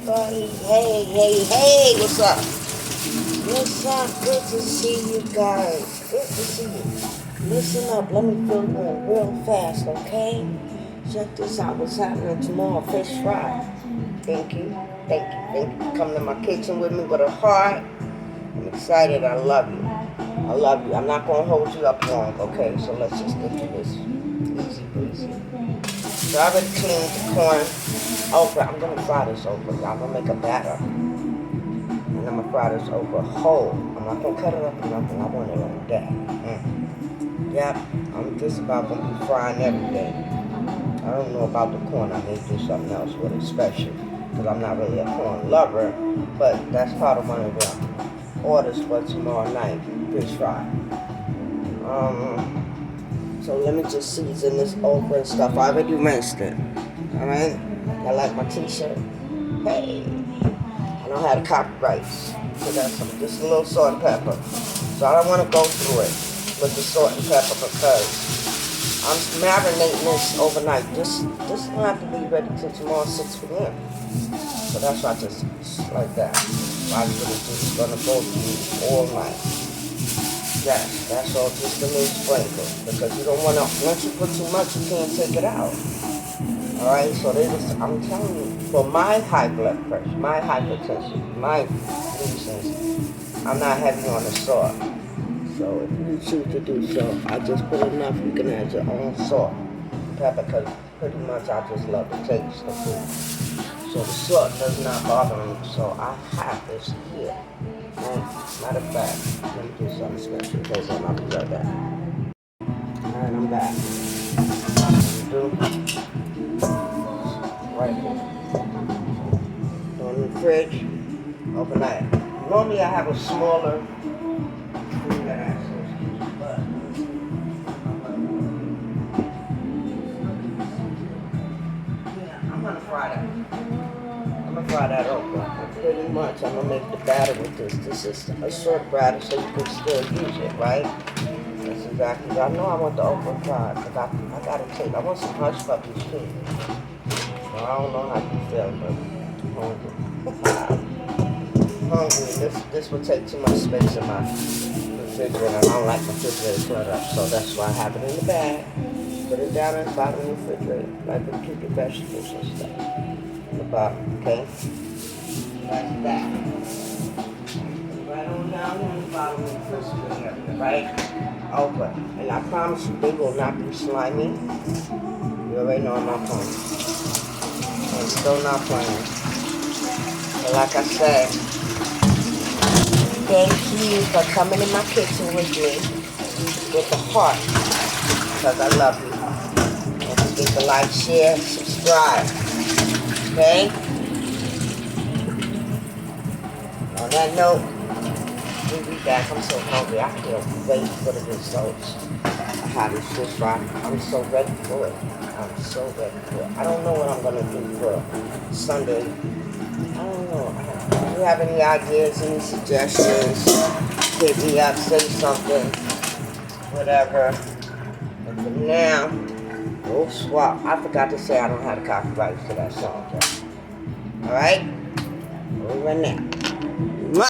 everybody. Hey, what's up? What's up? Good to see you guys. Good to see you. Listen up, let me fill you in real fast, okay? Check this out. What's happening tomorrow? Fish fry. Thank you. Come to my kitchen with me with a heart. I'm excited. I love you. I'm not going to hold you up long, okay? So let's just get to this. Easy breezy. So I already cleaned the corn. Okra. I'm going to fry this okra. I'm going to make a batter. And I'm going to fry this okra whole. I'm not going to cut it up or nothing. I want it like that. Yep. I'm just about going to be frying everything. I don't know about the corn. I may do something else with it special. Because I'm not really a corn lover. But that's part of one of the orders for tomorrow night. Fish fry. So let me just season this okra and stuff. I already rinsed it. Alright? I like my t-shirt. Hey. I don't have the copyrights. So that's just a little salt and pepper. So I don't want to go through it with the salt and pepper because I'm marinating this overnight. This don't have to be ready till tomorrow 6 p.m. So that's why I just like that. I'm just gonna go through all night. Yes, that's all just a little sprinkle. Because you don't want to, once you put too much, you can't take it out. Alright, so I'm telling you, for my high blood pressure, my hypertension, my reasons, I'm not heavy on the salt. So if you choose to do so, I just put enough. You can add your own salt, pepper, because pretty much I just love the taste of food. So the salt does not bother me, so I have this here. And matter of fact, let me do something special because I'll be right back. Alright, I'm back. Right here. Go in the fridge overnight. Normally I have a smaller food that I but yeah, I'm gonna fry that. I'm gonna fry that okra. Pretty much I'm gonna make the batter with this. This is a short batter so you can still use it, right? That's exactly. I know I want the okra fried because I gotta take. I want some hush puppies too. So I don't know how you feel, but I'm hungry. This will take too much space in my refrigerator. I don't like my refrigerator cluttered up, so that's why I have it in the bag. Put it down in the bottom of the refrigerator, like we keep the vegetables and stuff. In the bottom, okay? Like that. Right on down in the bottom of the refrigerator, right? Okra. And I promise you, they will not be slimy. You already know I'm not playing. I'm still not playing. But like I said, thank you for coming in my kitchen with me with the heart. Because I love you. Don't forget to like, share, subscribe. Okay? On that note, we'll be back. I'm so hungry. I can't wait for the results of how this fish fry. I'm so ready for it. I'm so ready for it. I don't know what I'm going to do for Sunday. I don't know. If you have any ideas, any suggestions, hit me up, say something, whatever. And for now, we'll swap. I forgot to say I don't have the copyrights to that song. Alright? Over now.